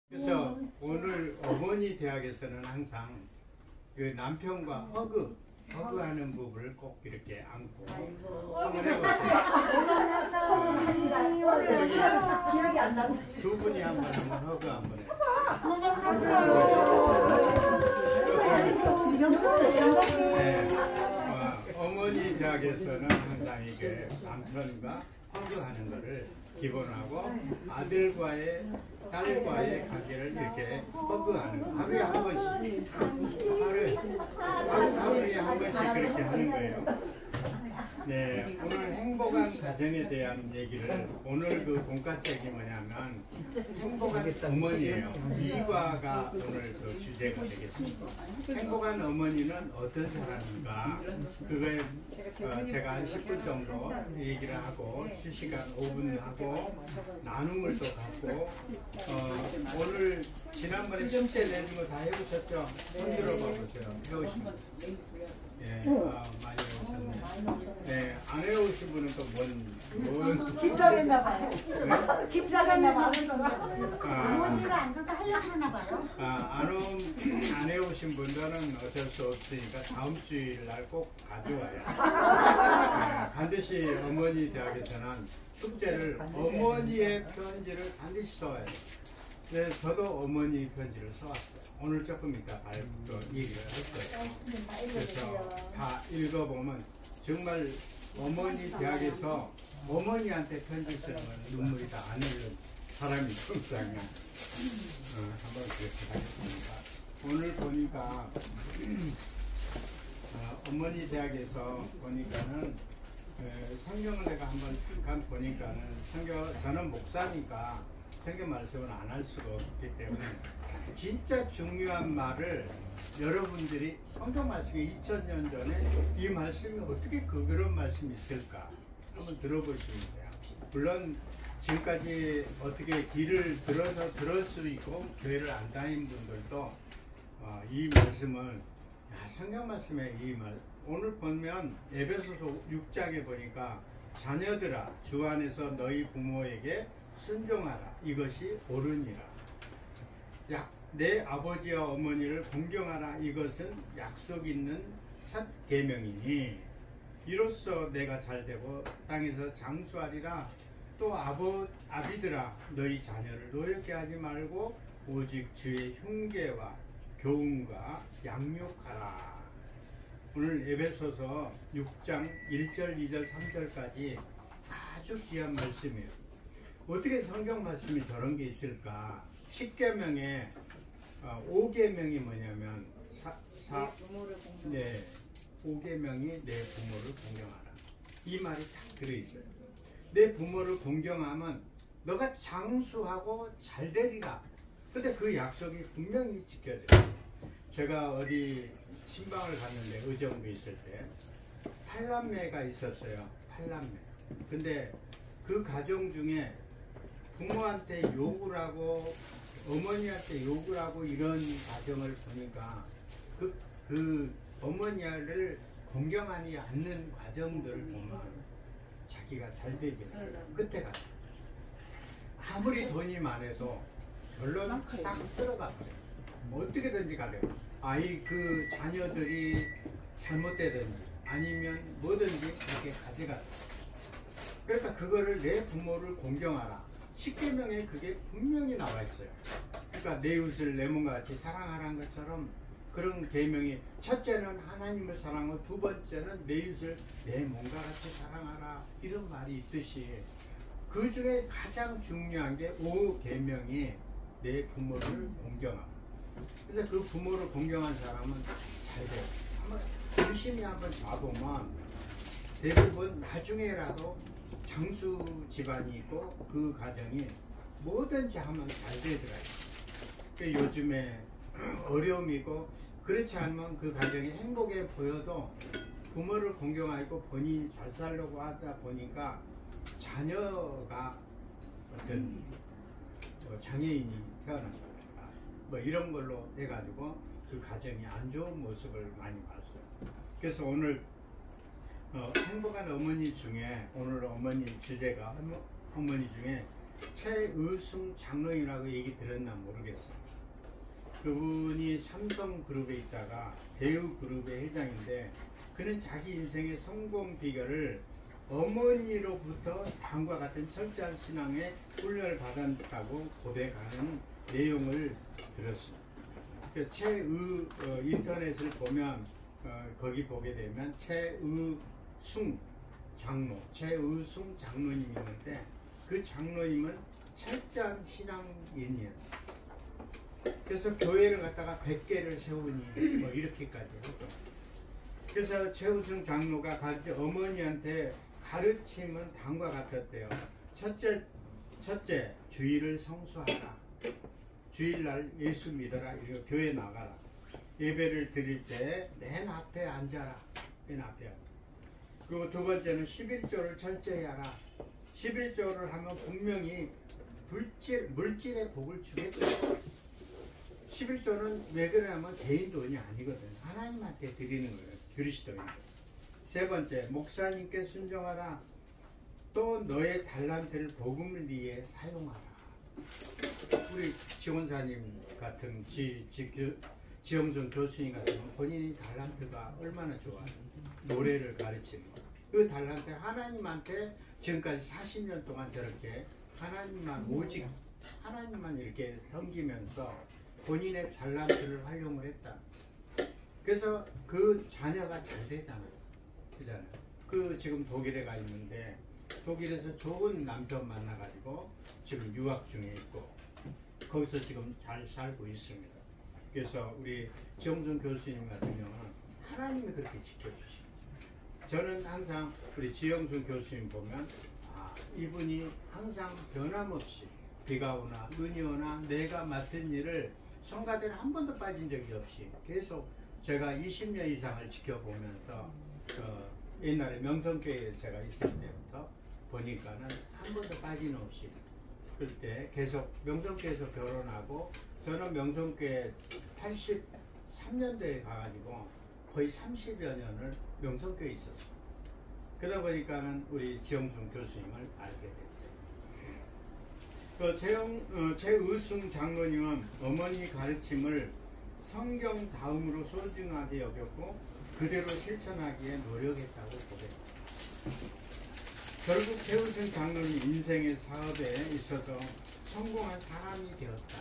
그래서 오늘 어머니 대학에서는 항상 그 남편과 허그하는 부부를 꼭 이렇게 안고 한번 해보세요. 기억이 안 나고. 두 분이 한번 허그 한번 해요. 네, 어머니 대학에서는 항상 이게 남편과 허그하는 거를 기본하고 아들과의 딸과의 관계를 이렇게 허그하는 거. 하루에 한 번씩 하루에 한 번씩 그렇게 하는 거예요. 네, 오늘 행복한 가정에 대한 얘기를 오늘 그 돈가스책이 뭐냐면 행복한 어머니예요. 이과가 오늘 그 주제가 되겠습니다. 행복한 어머니는 어떤 사람인가? 그거에 제가 한 10분 정도 얘기를 하고 실시간 5분 하고 나눔을 또 갖고 오늘 지난번에 숙제 내준 거 다 해보셨죠? 손 들어봐 보세요. 해오신 분. 예, 많이 해오셨네. 네, 안 해오신 분은 또 뭔 김정했나봐요. 네? 김정했나봐요. 어머니를 앉아서 하려고 하나봐요. 안 해오신 분들은 어쩔 수 없으니까 다음 주일 날 꼭 가져와요. 반드시 어머니 대학에서는 숙제를 어머니의 편지를 반드시 써와야 돼요. 네, 저도 어머니 편지를 써왔어요. 오늘 조금 이따 얘기를 할 거예요. 그래서 다 읽어보면 정말 어머니 대학에서 어머니한테 편지 쓰는 건 눈물이 다 안 흘는 사람이 통장이야. 한번 그렇게 하겠습니다. 오늘 보니까 어머니 대학에서 보니까는 성경을 내가 한번 잠깐 보니까는 저는 목사니까 성경 말씀을 안 할 수가 없기 때문에 진짜 중요한 말을 여러분들이 성경 말씀이 2000년 전에 이 말씀이 어떻게 그런 말씀이 있을까 한번 들어보시면 돼요. 물론 지금까지 어떻게 길을 들을 수 있고 교회를 안 다닌 분들도 이 말씀을 성경 말씀에 이 말 오늘 보면 에베소서 6장에 보니까 자녀들아 주 안에서 너희 부모에게 순종하라 이것이 옳으니라. 내 아버지와 어머니를 존경하라 이것은 약속 있는 첫 계명이니 이로써 내가 잘되고 땅에서 장수하리라. 또 아비들아 너희 자녀를 노엽게 하지 말고 오직 주의 흉계와 교훈과 양육하라. 오늘 에베소서 6장 1절 2절 3절까지 아주 귀한 말씀이에요. 어떻게 성경 말씀이 저런 게 있을까? 10계명에 5계명이 뭐냐면 5계명이 내 부모를 공경하라. 이 말이 딱 들어있어요. 내 부모를 공경하면 너가 장수하고 잘 되리라. 근데 그 약속이 분명히 지켜져요. 제가 어디 신방을 갔는데 의정부에 있을 때 8남매가 있었어요. 8남매. 근데 그 가정 중에 부모한테 욕을 하고 어머니한테 욕을 하고 이런 가정을 보니까 그 어머니를 공경하지 않는 과정들을 보면 자기가 잘 되겠어요. 끝에 가서 아무리 돈이 많아도 결론 싹 쓸어가 버려요. 어떻게든지 가요. 그 자녀들이 잘못되든지 아니면 뭐든지 그렇게 가져가요. 그러니까 그거를 내 부모를 공경하라. 10계명에 그게 분명히 나와 있어요. 그러니까 내 이웃을 내 몸과 같이 사랑하라는 것처럼 그런 계명이 첫째는 하나님을 사랑하고 두 번째는 내 이웃을 내 몸과 같이 사랑하라 이런 말이 있듯이 그 중에 가장 중요한 게 5계명이 내 부모를 공경하라. 그래서 그 부모를 공경한 사람은 잘 돼요. 한번 열심히 한번 봐보면 대부분 나중에라도 장수 집안이 있고 그 가정이 뭐든지 하면 잘 되더라고요. 요즘에 어려움이고 그렇지 않으면 그 가정이 행복해 보여도 부모를 공경하고 본인이 잘 살려고 하다 보니까 자녀가 어떤 장애인이 태어난다. 뭐 이런 걸로 해가지고 그 가정이 안 좋은 모습을 많이 봤어요. 그래서 오늘 행복한 어머니 중에 오늘 어머니 주제가 어머니 중에 최의순 장로님이라고 얘기 들었나 모르겠어요. 그분이 삼성그룹에 있다가 대우그룹의 회장인데 그는 자기 인생의 성공 비결을 어머니로부터 다음과 같은 철저한 신앙에 훈련을 받았다고 고백하는 내용을 들었습니다. 인터넷을 보면 거기 보게 되면 최의순 장로님이 있는데 그 장로님은 철저한 신앙인이었어요. 그래서 교회를 갖다가 100개를 세우니 뭐 이렇게까지 했죠. 그래서 최의순 장로가 어머니한테 가르침은 다음과 같았대요. 첫째, 주일을 성수하라. 주일날 예수 믿어라. 이거 교회 나가라. 예배를 드릴 때 맨 앞에 앉아라. 맨 앞에. 그리고 두 번째는 11조를 철저히 하라. 11조를 하면 분명히 물질의 복을 주겠다. 11조는 왜 그러냐면 개인 돈이 아니거든. 하나님한테 드리는 거예요. 그리스도인들. 세 번째, 목사님께 순종하라. 또 너의 달란트를 복음을 위해 사용하라. 우리 지원사님 같은 지영준 교수님 같은 본인이 달란트가 얼마나 좋아요. 노래를 가르치는 거. 그 달란트 하나님한테 지금까지 40년 동안 저렇게 오직 하나님만 이렇게 섬기면서 본인의 달란트를 활용을 했다. 그래서 그 자녀가 잘 되잖아요. 그잖아요. 그 지금 독일에 가 있는데 독일에서 좋은 남편 만나가지고 지금 유학 중에 있고 거기서 지금 잘 살고 있습니다. 그래서 우리 지영준 교수님 같은 경우는 하나님이 그렇게 지켜주시고 저는 항상 우리 지영준 교수님 보면 이분이 항상 변함없이 비가 오나 눈이 오나 내가 맡은 일을 성가대를 한 번도 빠진 적이 없이 계속 제가 20년 이상을 지켜보면서 옛날에 명성교회에 제가 있을 때부터 보니까는 한 번도 빠짐없이 그때 계속 명성교회에서 결혼하고 저는 명성교회 83년도에 가가지고 거의 30여 년을 명성교회에 있었어요. 그러다 보니까는 우리 지영순 교수님을 알게 됐죠. 최의순 장로님은 어머니 가르침을 성경 다음으로 소중하게 여겼고 그대로 실천하기에 노력했다고 고백합니다. 결국 최의순 장로님 인생의 사업에 있어서 성공한 사람이 되었다.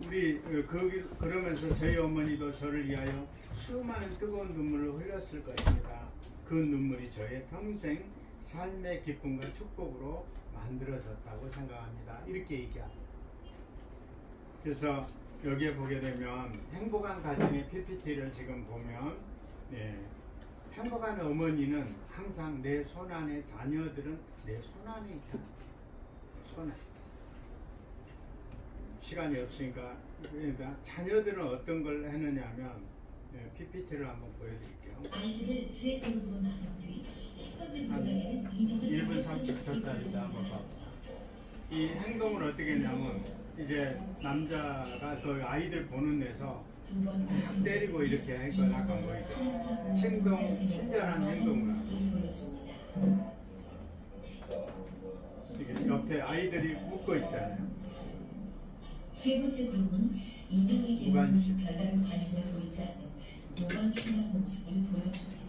우리 그러면서 저희 어머니도 저를 위하여 수많은 뜨거운 눈물을 흘렸을 것입니다. 그 눈물이 저의 평생 삶의 기쁨과 축복으로 만들어졌다고 생각합니다. 이렇게 얘기합니다. 그래서 여기에 보게 되면 행복한 가정의 PPT를 지금 보면 행복한 어머니는 항상 내 손안에 자녀들은 내 손안에 있다. 손안에. 시간이 없으니까 자녀들은 어떤 걸 했느냐면 PPT를 한번 보여드릴게요. 아이들을 세 그룹으로 나눈 뒤 첫 번째 한 구간에 1분 30초짜리 한번 봐봐. 이 행동을 어떻게 했냐면 이제 남자가 그 아이들 보는 데서 막 때리고 이렇게 하니까 아까 보이죠. 친절한 행동을 하고 이게 옆에 아이들이 웃고 있잖아요. 세 번째 그룹은 인형에게 무관심. 별다른 관심을 보이지 않는 무관심한 모습을 보여줍니다.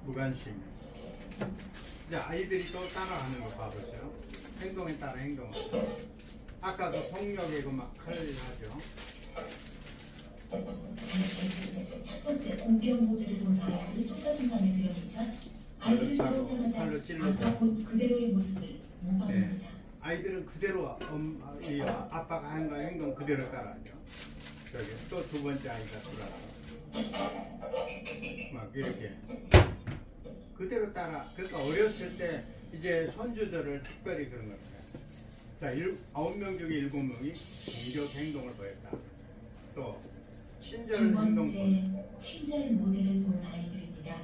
무관심. 이제 아이들이 또 따라하는 거 봐보세요. 행동에 따라 행동하고. 아까도 폭력이고 막 칼하죠. 잠시 첫 번째 공병 모드를 본 아이들이 똑같은 방에 들어오자 아이들을 칼로 들어오자마자 찔러서. 아까 본 그대로의 모습을 모방합니다. 아이들은 그대로 이 아빠가 하는 거 행동 그대로 따라하죠. 저기 또 두 번째 아이가 돌아가 막 이렇게 그대로 따라. 그러니까 어렸을 때 이제 손주들을 특별히 그런 겁니다. 자, 9명 중에 7명이 공격 행동을 보였다. 또 친절 두 행동. 번째 친절 모델을 본 아이들입니다.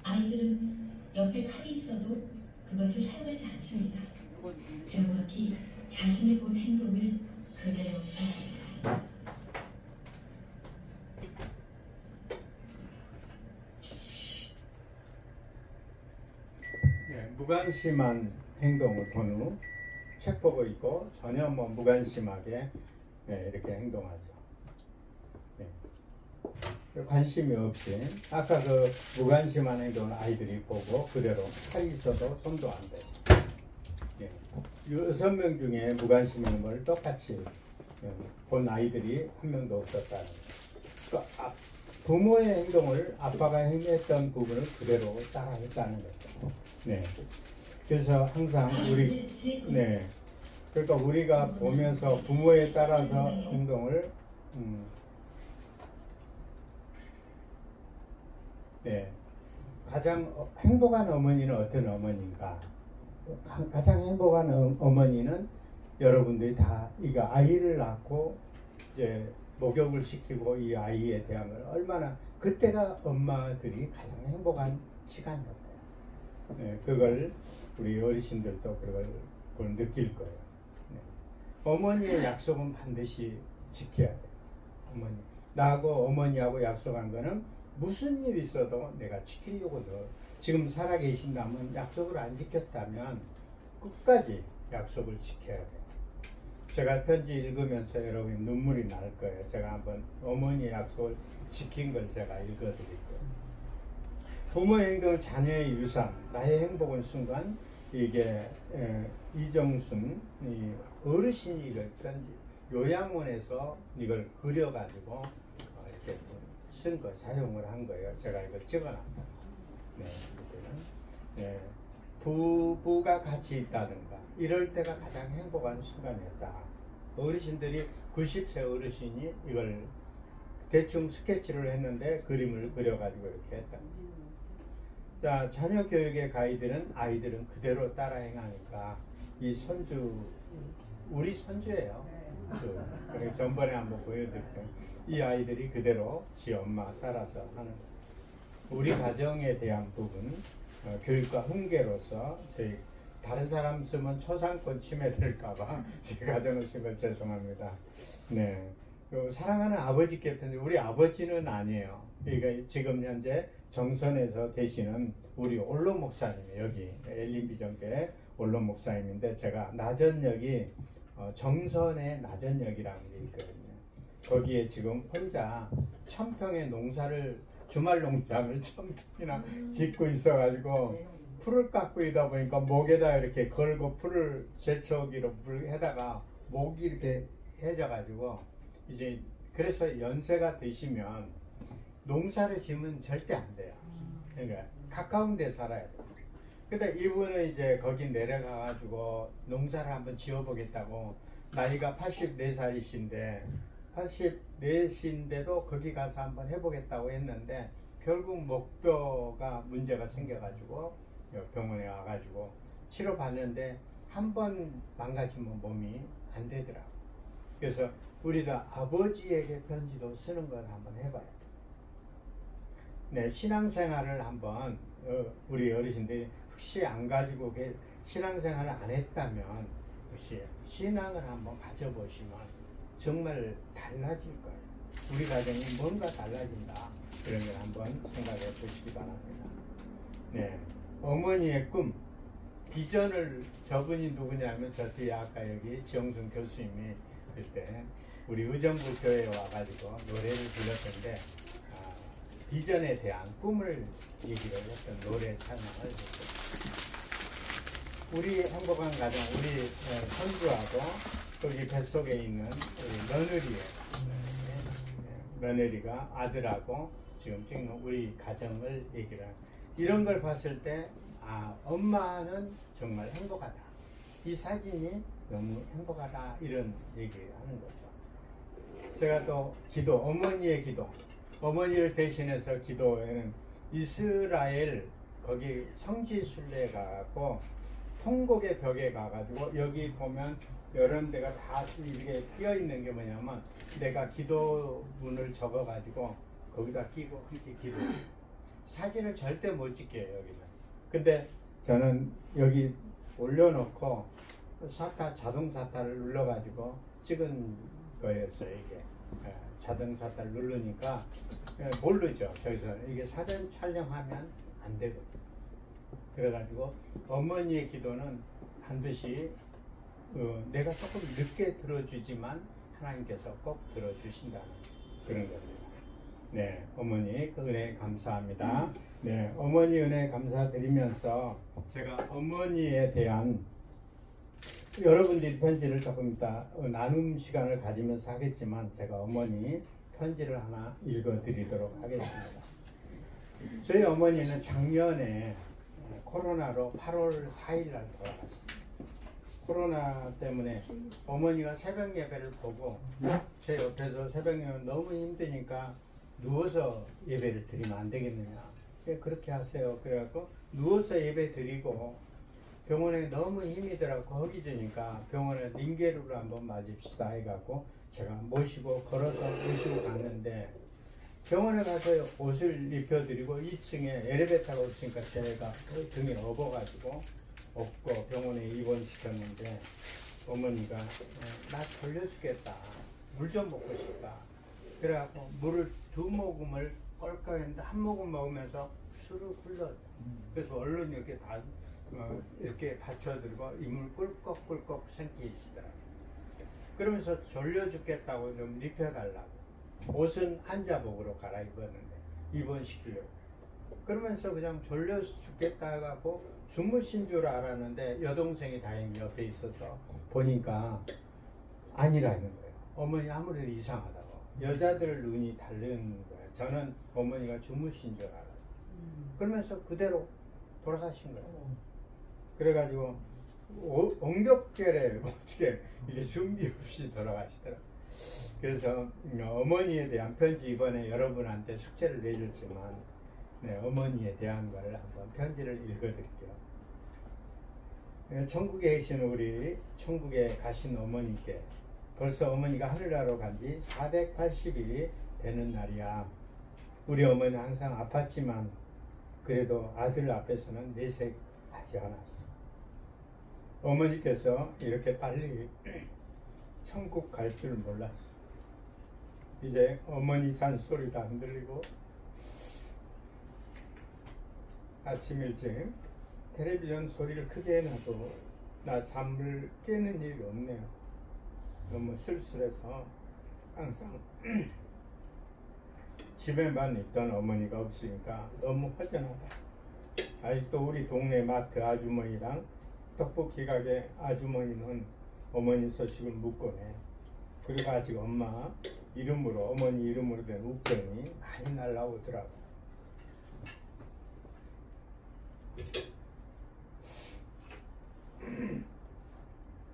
아이들은 옆에 칼이 있어도 그것을 사용하지 않습니다. 정확히 자신을 본 행동을 그대로 사용합니다. 무관심한 행동을 본 후 책 보고 있고 전혀 뭐 무관심하게 이렇게 행동하죠. 관심이 없이 아까 그 무관심한 행동을 아이들이 보고 그대로 팔이 있어도 손도 안 대요. 6명 중에 무관심 행동을 똑같이 본 아이들이 한 명도 없었다는 거예요. 부모의 행동을 아빠가 행했던 부분을 그대로 따라했다는 거죠. 네. 그래서 항상 그러니까 우리가 보면서 부모에 따라서 행동을 가장 행복한 어머니는 어떤 어머니인가? 가장 행복한 어머니는 여러분들이 다 이거 아이를 낳고 이제 목욕을 시키고 이 아이에 대한 걸 얼마나 그때가 엄마들이 가장 행복한 시간이었어요. 그걸 우리 어르신들도 그걸 느낄 거예요. 어머니의 약속은 반드시 지켜야 돼요. 어머니 나하고 어머니하고 약속한 거는 무슨 일이 있어도 내가 지키려고 지금 살아 계신다면 약속을 안 지켰다면 끝까지 약속을 지켜야 돼요. 제가 편지 읽으면서 여러분 눈물이 날 거예요. 제가 한번 어머니의 약속을 지킨 걸 제가 읽어드릴 거예요. 부모의 행동은 자녀의 유산, 나의 행복은 순간 이게 이정순 어르신이 이걸 편지 요양원에서 이걸 그려가지고 이렇게 쓴 거 사용을 한 거예요. 제가 이걸 찍어놨다. 부부가 같이 있다든가 이럴 때가 가장 행복한 순간이었다. 어르신들이 90세 어르신이 이걸 대충 스케치를 했는데 그림을 그려가지고 이렇게 했다. 자, 자녀 교육의 가이드는 아이들은 그대로 따라 행하니까 이 손주 우리 손주예요. 그래서 전번에 한번 보여드릴게요. 이 아이들이 그대로 지 엄마 따라서 하는 거예요. 우리 가정에 대한 부분 교육과 훈계로서 저희 다른 사람 쓰면 초상권 침해될까봐 제 가정을 쓴 걸 죄송합니다. 네, 사랑하는 아버지께 편지. 우리 아버지는 아니에요. 그러니까 지금 현재 정선에서 계시는 우리 올로 목사님이에요. 여기 엘린비전교회 올로 목사님인데 제가 나전역이 정선의 나전역이라는 게 있거든요. 거기에 지금 혼자 1000평의 농사를 주말 농장을 1000평이나 짓고 있어가지고 풀을 깎고 있다 보니까 목에다 이렇게 걸고 풀을 제초기로 해다가 목이 이렇게 해져가지고 이제 그래서 연세가 드시면 농사를 지으면 절대 안 돼요. 그러니까 가까운 데 살아야 돼요. 근데 이분은 이제 거기 내려가가지고 농사를 한번 지어보겠다고 나이가 84살이신데 84인데도 거기 가서 한번 해보겠다고 했는데 결국 목뼈가 문제가 생겨가지고 병원에 와가지고 치료받는데 한 번 망가지면 몸이 안 되더라고. 그래서 우리도 아버지에게 편지도 쓰는 걸 한번 해봐야 돼. 네, 신앙생활을 한번 우리 어르신들이 혹시 안 가지고 신앙생활을 안 했다면 혹시 신앙을 한번 가져보시면 정말 달라질 거예요. 우리 가정이 뭔가 달라진다. 그런 걸 한번 생각해 보시기 바랍니다. 네, 어머니의 꿈, 비전을 저분이 누구냐면 저 뒤에 아까 여기 지영순 교수님이 그때 우리 의정부 교회에 와가지고 노래를 불렀는데 비전에 대한 꿈을 얘기를 했던 노래 찬양을 했어요. 우리 행복한 가정, 우리 손주하고 거기 뱃속에 있는 우리 며느리가 아들하고 지금 찍는 우리 가정을 얘기를 하는 이런 걸 봤을 때 엄마는 정말 행복하다. 이 사진이 너무 행복하다. 이런 얘기를 하는 거죠. 제가 또 기도, 어머니의 기도, 어머니를 대신해서 기도에는 이스라엘 거기 성지 순례에 가고 통곡의 벽에 가가지고 여기 보면 여러 데가 다 이렇게 끼어 있는 게 뭐냐면 내가 기도문을 적어가지고 거기다 끼고 함께 기도. 사진을 절대 못 찍게요 여기는. 근데 저는 여기 올려놓고 자동 사타를 눌러가지고 찍은 거였어요 이게. 자동 사타를 누르니까 모르죠. 저기서 이게 사진 촬영하면 안 되거든요. 그래가지고 어머니의 기도는 반드시 내가 조금 늦게 들어주지만 하나님께서 꼭 들어주신다는 그런 겁니다. 네, 어머니 그 은혜 감사합니다. 네, 어머니 은혜 감사드리면서 제가 어머니에 대한 여러분들이 편지를 조금 이따 나눔 시간을 가지면서 하겠지만 제가 어머니 편지를 하나 읽어드리도록 하겠습니다. 저희 어머니는 작년에 코로나로 8월 4일 날 돌아가셨어요. 코로나 때문에 어머니가 새벽 예배를 보고 제 옆에서 새벽 예배는 너무 힘드니까 누워서 예배를 드리면 안 되겠느냐. 그렇게 하세요. 그래갖고 누워서 예배 드리고 병원에 너무 힘이 들어갖고 허기지니까 병원에 링게루를 한번 맞읍시다 해갖고 제가 걸어서 모시고 갔는데 병원에 가서 옷을 입혀드리고 2층에 엘리베이터가 없으니까 제가 등에 업어가지고 업고 병원에 입원시켰는데 어머니가 나 졸려 죽겠다. 물 좀 먹고 싶다. 그래갖고 물을 2모금을 꼴깍 했는데 1모금 먹으면서 술을 흘러요. 그래서 얼른 이렇게 이렇게 받쳐들고 이물 꿀꺽꿀꺽 삼키시더라고요. 그러면서 졸려 죽겠다고 좀 입혀달라고. 옷은 한자복으로 갈아입었는데 입원시키려고. 그러면서 그냥 졸려 죽겠다 해갖고 주무신 줄 알았는데 여동생이 다행히 옆에 있어서 보니까 아니라는 거예요. 어머니 아무래도 이상하다고. 여자들 눈이 다른 거예요. 저는 어머니가 주무신 줄 알았어요. 그러면서 그대로 돌아가신 거예요. 그래가지고 엉겹결에 어떻게 이게 준비 없이 돌아가시더라고요. 그래서 어머니에 대한 편지 이번에 여러분한테 숙제를 내줬지만 네, 어머니에 대한 거를 한번 편지를 읽어드릴게요. 천국에 계신 우리 천국에 가신 어머니께 벌써 어머니가 하늘나라로 간 지 480일이 되는 날이야. 우리 어머니는 항상 아팠지만 그래도 아들 앞에서는 내색하지 않았어. 어머니께서 이렇게 빨리 천국 갈 줄 몰랐어. 이제 어머니 잔소리도 안 들리고 아침 일찍 텔레비전 소리를 크게 해놔도 나 잠을 깨는 일이 없네요. 너무 쓸쓸해서 항상 집에만 있던 어머니가 없으니까 너무 허전하다. 아직도 우리 동네 마트 아주머니랑 떡볶이 가게 아주머니는 어머니 소식을 묻고네. 그리고 아직 엄마 이름으로 어머니 이름으로 된 우편이 많이 날라오더라고.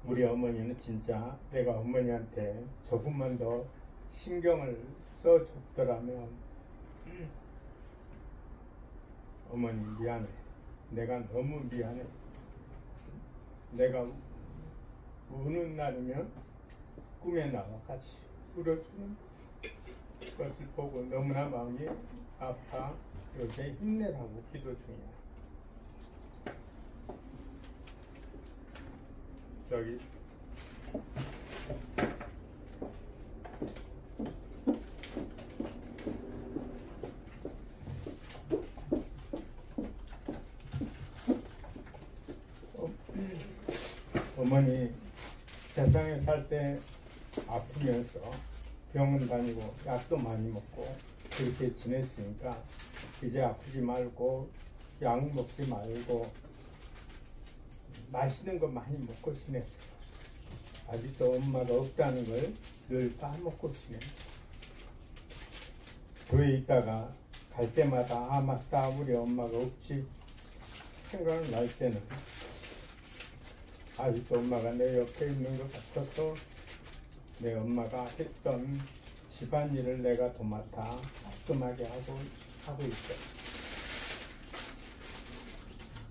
우리 어머니는 진짜 내가 어머니한테 조금만 더 신경을 써줬더라면 어머니 미안해. 내가 너무 미안해. 내가 우는 날이면 꿈에 나와 같이 울어주는 것을 보고 너무나 마음이 아파. 요새 힘내라고 기도 중이야. 저기 어머니 세상에 살 때 아프면서 병원 다니고 약도 많이 먹고 그렇게 지냈으니까 이제 아프지 말고 약 먹지 말고 맛있는 거 많이 먹고 지내. 아직도 엄마가 없다는 걸 늘 까먹고 지내. 교회 있다가 갈 때마다 아 맞다 우리 엄마가 없지 생각날 때는 아직도 엄마가 내 옆에 있는 것 같아서 내 엄마가 했던 집안일을 내가 도맡아 깔끔하게 하고 있어.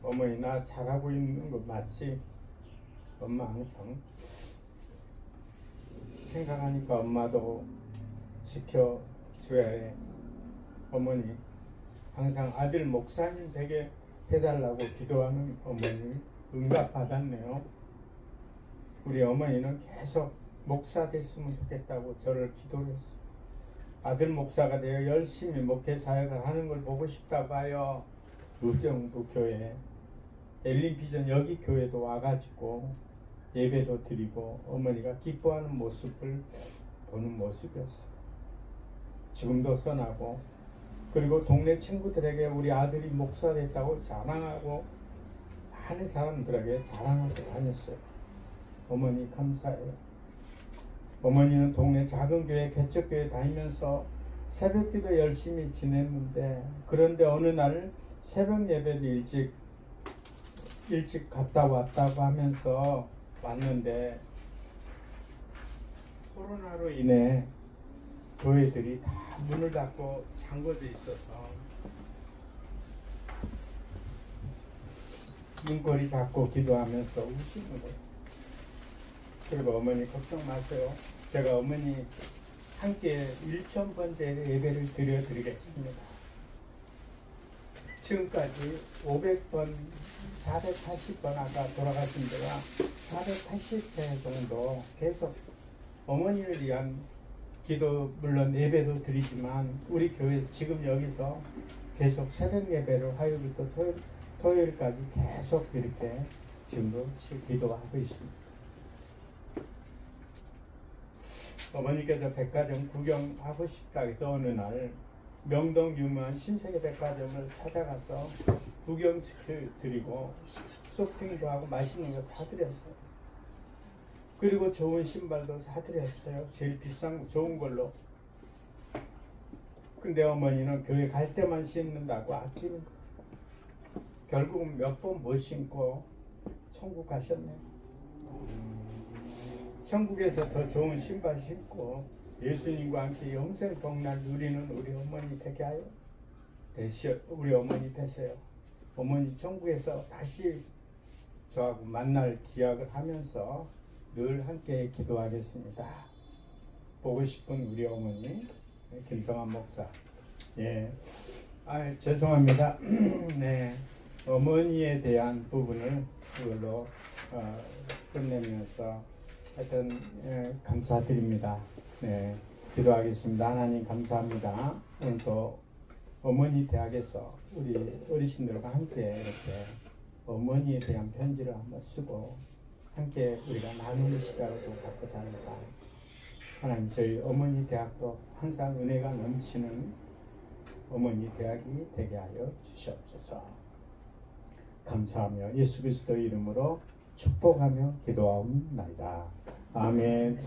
어머니 나 잘하고 있는 거 맞지? 엄마 항상 생각하니까 엄마도 지켜줘야 해. 어머니 항상 아들 목사님 되게 해달라고 기도하는 어머니 응답 받았네요. 우리 어머니는 계속 목사 됐으면 좋겠다고 저를 기도를 했어요. 아들 목사가 되어 열심히 목회 사역을 하는 걸 보고 싶다 봐요. 의정부 교회 엘린비전 여기 교회도 와가지고 예배도 드리고 어머니가 기뻐하는 모습을 보는 모습이었어요. 지금도 선하고, 그리고 동네 친구들에게 우리 아들이 목사 됐다고 자랑하고, 많은 사람들에게 자랑하고 다녔어요. 어머니 감사해요. 어머니는 동네 작은 교회 개척교회 다니면서 새벽기도 열심히 지냈는데, 그런데 어느 날 새벽 예배도 일찍 갔다 왔다고 하면서 왔는데, 코로나로 인해 교회들이 다 문을 닫고 잠궈져 있어서 문고리 잡고 기도하면서 우시는 거예요. 그리고 어머니 걱정 마세요. 제가 어머니 함께 1000번째 예배를 드려드리겠습니다. 지금까지 500번, 480번 아까 돌아가신 데가 480회 정도 계속 어머니를 위한 기도, 물론 예배도 드리지만 우리 교회 지금 여기서 계속 새벽 예배를 화요일부터 토요일까지 계속 이렇게 지금도 기도하고 있습니다. 어머니께서 백화점 구경하고 싶다 해서 어느 날 명동 유명한 신세계 백화점을 찾아가서 구경시켜드리고 쇼핑도 하고 맛있는 거 사드렸어요. 그리고 좋은 신발도 사드렸어요. 제일 비싼 좋은 걸로. 근데 어머니는 교회 갈 때만 신는다고 아끼는 거예요. 결국은 몇 번 못 신고 천국 가셨네요. 천국에서 더 좋은 신발 신고 예수님과 함께 영생 복날 누리는 우리 어머니 되게 하여 우리 어머니 되세요. 어머니 천국에서 다시 저하고 만날 기약을 하면서 늘 함께 기도하겠습니다. 보고 싶은 우리 어머니 김성환 목사. 예, 죄송합니다. 네, 어머니에 대한 부분을 그걸로 끝내면서 하여튼 감사드립니다. 네, 기도하겠습니다. 하나님 감사합니다. 오늘 또 어머니 대학에서 우리 어르신들과 함께 이렇게 어머니에 대한 편지를 한번 쓰고 함께 우리가 나누는 시간을 또 갖고자 합니다. 하나님 저희 어머니 대학도 항상 은혜가 넘치는 어머니 대학이 되게 하여 주시옵소서. 감사하며 예수 그리스도 이름으로 축복하며 기도하옵나이다. 아멘.